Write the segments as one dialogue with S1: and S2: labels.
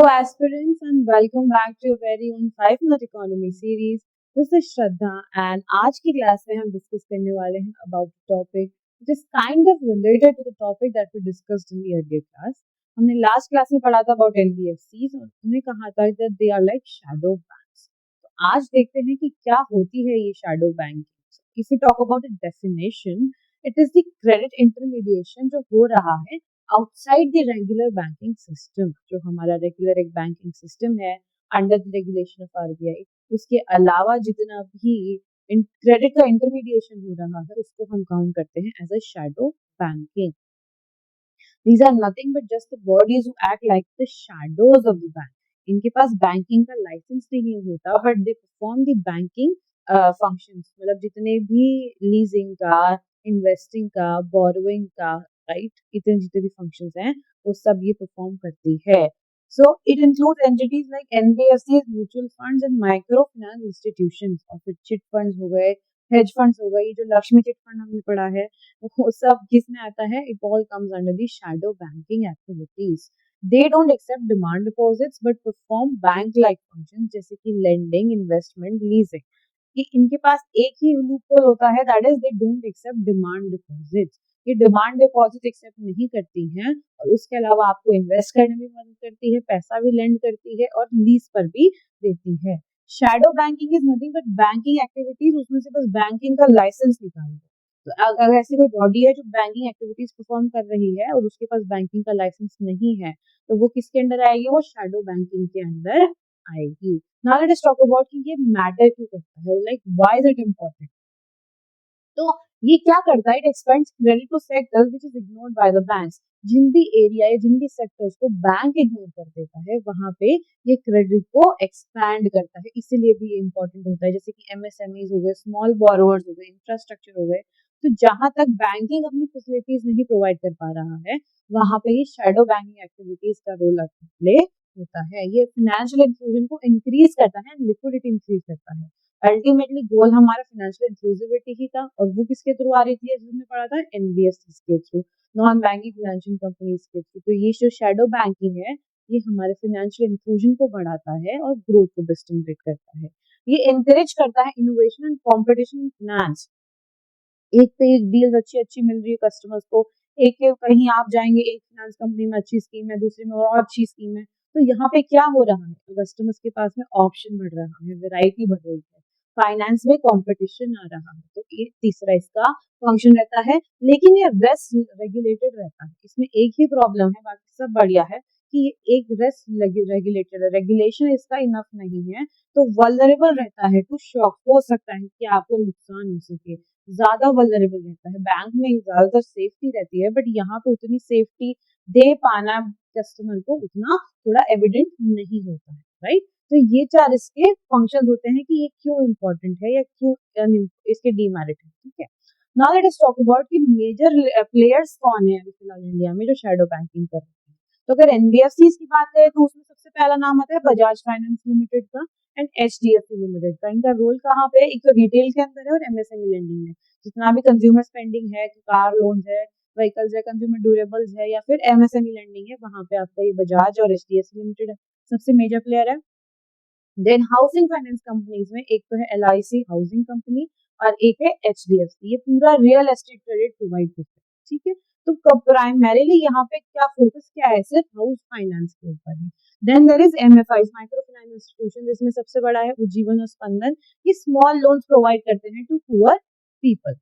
S1: Hello, aspirants, and welcome back to your very own 5 Minute Economy series. This is Shraddha, and आज की class में हम discuss करने वाले हैं about the topic which is kind of related to the topic that we discussed in the earlier class. हमने last class में पढ़ा था about NBFCs और उन्हें कहा था that they are like shadow banks. तो आज देखते हैं कि क्या होती है ये shadow banking. If we talk about the definition, it is the credit intermediation जो हो रहा है outside the regular banking system, जो हमारा रेगुलर एक बैंकिंग सिस्टम है under the regulation of RBI, उसके अलावा जितना भी क्रेडिट का इंटरमीडिएशन हो रहा है उसको हम काउंट करते हैं as a shadow banking. These are nothing but just the bodies who act like the shadows of the bank. इनके पास बैंकिंग का लाइसेंस नहीं होता but they perform the banking functions. मतलब जितने भी लीजिंग का, इन्वेस्टिंग का, बोरोइंग का, राइट, इतने जितने भी फंक्शंस हैं वो सब ये परफॉर्म करती है. So it includes entities like NBFCs, mutual funds and micro finance institutions. और फिर चिट फंड्स हो गए, हेज फंड्स हो गए, जो लक्ष्मी चिट फंड हमने पढ़ा है वो सब किसमें आता है? It all comes under the shadow banking activities. They don't accept demand deposits but perform bank-like functions जैसे कि lending, investment, leasing. कि इनके पास एक ही लूपहोल होता है, that is they don't accept demand deposits. ये डिमांड डिपॉजिट एक्सेप्ट नहीं करती हैं और उसके अलावा आपको इन्वेस्ट करने में मदद करती है, पैसा भी लेंड करती है और लीज पर भी देती है. Shadow banking is nothing but banking activities, उसमें से बस बैंकिंग का लाइसेंस निकालना. तो अगर ऐसी कोई बॉडी है जो बैंकिंग एक्टिविटीज परफॉर्म कर रही है और उसके पास बैंकिंग का लाइसेंस नहीं है तो वो किसके अंडर आएगी? वो शैडो बैंकिंग के अंदर आएगी. Now let us talk about कि ये मैटर क्यों करता है, like why is it important. तो ये क्या करता है? It expands credit to sectors which is ignored by the banks. जिन भी एरिया या जिन भी सेक्टर्स को बैंक इग्नोर कर देता है वहां पे ये क्रेडिट को एक्सपैंड करता है, इसीलिए भी ये इंपॉर्टेंट होता है. जैसे कि एमएसएमईज हो गए, स्मॉल बोरोवर्स हो गए, इंफ्रास्ट्रक्चर हो गए. तो जहां तक बैंकिंग अपनी फैसिलिटीज नहीं प्रोवाइड कर पा रहा है वहां पे ये शैडो बैंकिंग एक्टिविटीज का रोल प्ले होता है. ये फाइनेंशियल इंक्लूजन को इंक्रीज करता है, लिक्विडिटी इंक्रीज करता है. अल्टीमेटली गोल हमारा फाइनेंशियल इंक्लूसिविटी ही था और वो किसके थ्रू आ रही थी? जिसमें पढ़ा था एनबीएफसीज के through, non banking financial companies के थ्रू. तो ये जो शैडो बैंकिंग है ये हमारे फाइनेंशियल इंक्लूजन को बढ़ाता है और ग्रोथ को भी स्टिमुलेट करता है. ये एनकरेज करता है innovation and competition in finance. एक पे एक डील्स अच्छी अच्छी मिल रही है कस्टमर्स को. एक कहीं आप जाएंगे, एक फाइनेंस कंपनी में अच्छी स्कीम है, दूसरे में और अच्छी स्कीम है. तो यहाँ पे क्या हो रहा है? कस्टमर्स के पास में ऑप्शन बढ़ रहा है, वैरायटी बढ़ रही है, फाइनेंस में कंपटीशन आ रहा है. तो ये तीसरा इसका फंक्शन रहता है. लेकिन ये रेस रेगुलेटेड रहता है. इसमें एक ही प्रॉब्लम है, बाकी सब बढ़िया है कि एक रेस रेगुलेटेड है. रेगुलेशन इसका इनफ नहीं है तो वल्नरेबल रहता है टू शॉक. हो सकता है कि आपको नुकसान हो सके, ज्यादा वल्नरेबल रहता है. बैंक में ज्यादातर सेफ्टी रहती है बट यहाँ पे उतनी सेफ्टी दे पाना कस्टमर को उतना थोड़ा एविडेंट नहीं होता है, राइट. तो ये चार इसके फंक्शंस होते हैं कि ये क्यों इंपॉर्टेंट है या क्यों इसके डीमेरिट है. ठीक है, now let us talk about कि मेजर प्लेयर्स कौन है अभी फिलहाल इंडिया में जो शैडो बैंकिंग कर रहे हैं. तो अगर एनबीएफसीज की बात करें तो उसमें सबसे पहला नाम आता है बजाज फाइनेंस लिमिटेड का एंड एचडीएफसी लिमिटेड का. इनका रोल कहाँ पे? एक तो रिटेल के अंदर है और एमएसएमई लेंडिंग में. जितना भी कंज्यूमर स्पेंडिंग है, कार लोन्स है, व्हीकल्स है, कंज्यूमर ड्यूरेबल्स है या फिर एमएसएमई लेंडिंग है, वहां पे आपका ये बजाज और एचडीएफसी लिमिटेड सबसे मेजर प्लेयर है. देन हाउसिंग फाइनेंस कंपनीज में एक तो है एलआईसी हाउसिंग कंपनी और एक है एचडीएफसी. ये पूरा रियल एस्टेट क्रेडिट प्रोवाइड करते हैं. ठीक है, तो प्राइमरीली यहाँ पे क्या फोकस क्या है? सिर्फ हाउस फाइनेंस के ऊपर है. Then there is MFI, micro finance institution, जिसमें सबसे बड़ा है उज्जीवन और स्पंदन. ये स्मॉल लोन्स प्रोवाइड करते हैं to poor people.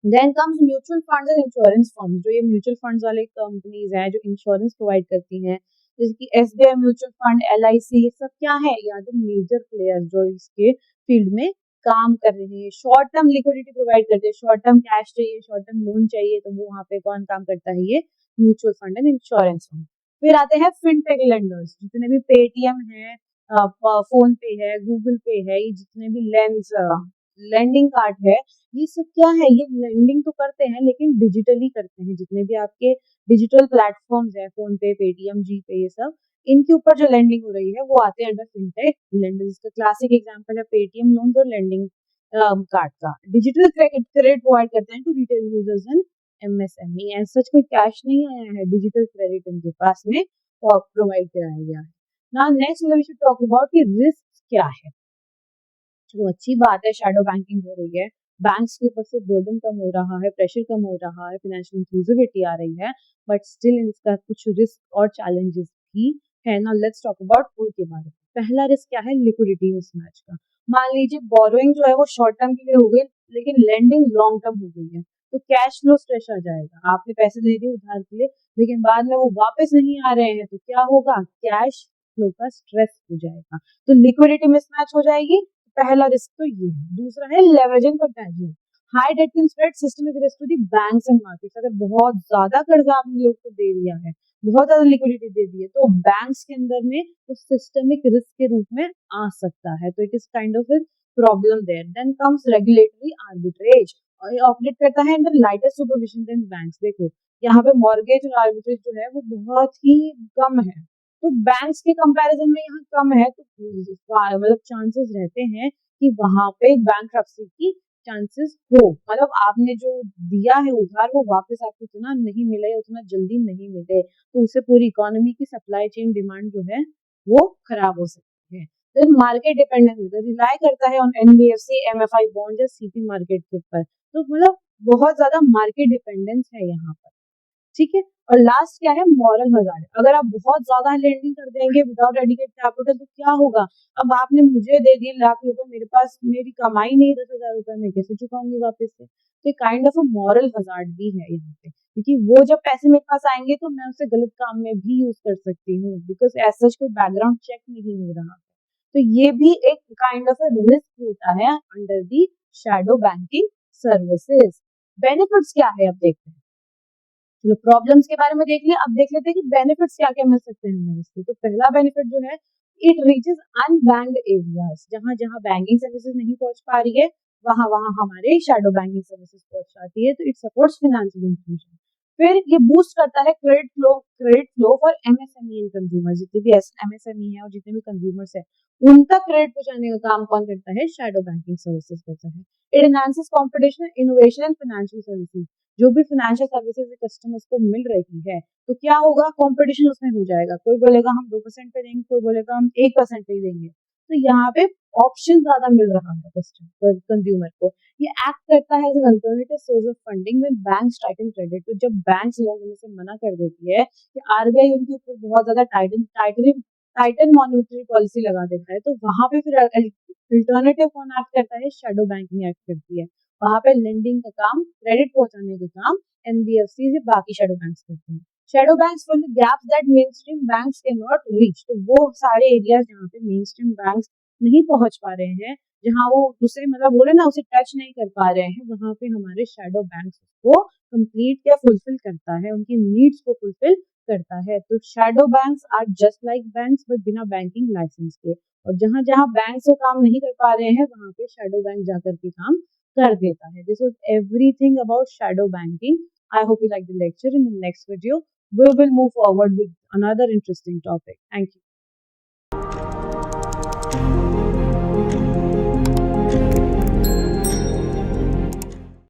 S1: Then comes mutual funds and insurance firms. जो ये म्यूचुअल फंड्स वाले कंपनीज हैं जो इंश्योरेंस प्रोवाइड करती हैं, जैसे कि एसबीआई म्यूचुअल फंड, एलआईसी, ये सब क्या है? या तो मेजर प्लेयर जो इसके फील्ड में काम कर रहे हैं. शॉर्ट टर्म लिक्विडिटी प्रोवाइड करते हैं. शॉर्ट टर्म कैश चाहिए, शॉर्ट टर्म लोन चाहिए, तो वो वहाँ पे कौन काम करता है? ये mutual fund and insurance fund. फिर आते हैं फिनटेक लेंडर्स. जितने भी पेटीएम है, फोन पे है, गूगल पे है, ये जितने भी लैंडिंग कार्ड है, ये सब क्या है? ये लेंडिंग तो करते हैं लेकिन डिजिटली करते हैं. जितने भी आपके डिजिटल प्लेटफॉर्म्स है, फोन पे, पेटीएम, जीपे, ये सब इनके ऊपर जो लेंडिंग हो रही है वो आते हैं अंडर फिनटेक लेंडर्स. इसका क्लासिक एग्जांपल है पेटीएम लोन और लेंडिंग कार्ड का. डिजिटल क्रेडिट प्रोवाइड करते हैं to retail users and MSME. As such कोई कैश नहीं आया है, डिजिटल क्रेडिट इनके पास में प्रोवाइड कराया गया है। Now next we should talk about कि रिस्क क्या है। चलो अच्छी बात है, शैडो बैंकिंग हो रही है, बैंक्स के ऊपर से बर्डन कम हो रहा है, प्रेशर कम हो रहा है, फाइनेंशियल इंक्लूसिविटी आ रही है, बट स्टिल इसका कुछ रिस्क और चैलेंजेस भी है ना। लेट्स टॉक अबाउट उनके बारे में। पहला रिस्क क्या है, लिक्विडिटी मिसमैच का। मान लीजिए बोरोइंग जो है वो शॉर्ट टर्म के लिए हो गई, लेकिन लेंडिंग लॉन्ग टर्म हो गई है, तो कैश फ्लो स्ट्रेस आ जाएगा। आपने पैसे दे दिए उधार के लिए, लेकिन बाद में वो वापस नहीं आ रहे हैं, तो क्या होगा, कैश फ्लो का स्ट्रेस हो जाएगा, तो लिक्विडिटी मिसमैच हो जाएगी। पहला रिस्क तो ये है। दूसरा है leveraging contagion. High debt can spread systemic risk to the banks and markets. अगर बहुत ज्यादा कर्जा आपने लोग को दे दिया है, बहुत ज्यादा लिक्विडिटी दे दी है, तो बैंक्स के अंदर में तो सिस्टमिक रिस्क के रूप में आ सकता है, तो it is kind of problem there. Then comes regulatory arbitrage, और ये ऑपरेट करता है under lighter supervision than banks. देखो यहाँ पे मॉर्गेज और आर्बिट्रेज जो है वो बहुत ही कम है, तो बैंक्स के कंपैरिजन में यहाँ कम है, तो मतलब चांसेस रहते हैं कि वहां पे बैंक्रप्सी की चांसेस हो, मतलब आपने जो दिया है उधार वो वापस आपको उतना नहीं मिले या उतना जल्दी नहीं मिले, तो उससे पूरी इकोनॉमी की सप्लाई चेन डिमांड जो है वो खराब हो सकती है। देन मार्केट डिपेंडेंस रिलाई करता है ऑन एनबीएफसी, एमएफआई बॉन्ड या सीपी मार्केट के ऊपर, तो मतलब बहुत ज्यादा मार्केट डिपेंडेंस है यहाँ पर, ठीक है। और लास्ट क्या है, मॉरल हजार्ड। अगर आप बहुत ज्यादा लेंडिंग कर देंगे विदाउट एडिकेट कैपिटल, तो क्या होगा, अब आपने मुझे दे दिए लाख रुपए, मेरे पास मेरी कमाई नहीं 10,000 रुपए, मैं कैसे चुकाऊंगी वापस से, तो kind of a moral hazard भी है यहाँ पे, क्योंकि वो जब पैसे मेरे पास आएंगे तो मैं उसे गलत काम में भी यूज कर सकती हूँ, बिकॉज ऐसा कोई बैकग्राउंड चेक नहीं हो रहा, तो ये भी एक काइंड ऑफ अ रिस्क होता है under the shadow banking services. Benefits क्या है, अब देखते हैं। चलो प्रॉब्लम्स के बारे में देख लिया, अब देख लेते हैं कि बेनिफिट्स क्या क्या मिल सकते हैं हमें इससे। तो पहला बेनिफिट जो है, इट रीचेस अनबैंक्ड एरियाज, जहां जहां बैंकिंग सर्विसेज नहीं पहुंच पा रही है, वहां वहां हमारे शैडो बैंकिंग सर्विसेज पहुंच जाती है, तो इट सपोर्ट्स फाइनेंशियल इंक्लूजन। फिर ये बूस्ट करता है credit flow for MSME and consumer, जितने भी एमएसएमई है और जितने भी कंज्यूमर्स है उन तक क्रेडिट पहुंचाने का काम कौन करता है, शैडो बैंकिंग सर्विसेज करता है। It enhances competition, innovation and financial services. जो भी फाइनेंशियल सर्विसेज कस्टमर्स को मिल रही है, तो क्या होगा, कंपटीशन उसमें हो जाएगा, कोई बोलेगा हम 2% पे देंगे, कोई बोलेगा हम 1% पे देंगे, तो यहाँ पे ऑप्शन ज्यादा मिल रहा है कस्टमर कंज्यूमर को। ये एक्ट करता है as an alternative source of funding when banks tighten credit. तो जब बैंक्स लोन देने से मना कर देती है कि आरबीआई उनके ऊपर बहुत ज्यादा टाइटन मॉनिटरी पॉलिसी लगा देता है, तो वहां पे फिर अल्टरनेटिव कौन एक्ट करता है, शैडो बैंकिंग एक्ट करती है। वहां पे लेंडिंग का काम, क्रेडिट पहुंचाने का काम एनबीएफसी से बाकी शैडो बैंक्स करते हैं। Shadow banks fill the gaps that mainstream banks can not reach. तो वो सारे एरियाज जहाँ पे मेनस्ट्रीम बैंक्स नहीं पहुंच पा रहे हैं, जहाँ वो उसे मतलब बोले ना उसे टच नहीं कर पा रहे हैं, वहां पे हमारे शैडो बैंक्स को कंप्लीट या फुलफिल करता है, उनकी नीड्स को फुलफिल करता है। तो shadow banks are just like banks but बिना बैंकिंग लाइसेंस के, और जहां जहां बैंक्स वो काम नहीं कर पा रहे हैं वहां पे शैडो बैंक जाकर के काम कर देता है। This was everything about shadow banking. I hope you like the lecture. In the next video, we will move forward with another interesting topic. Thank you.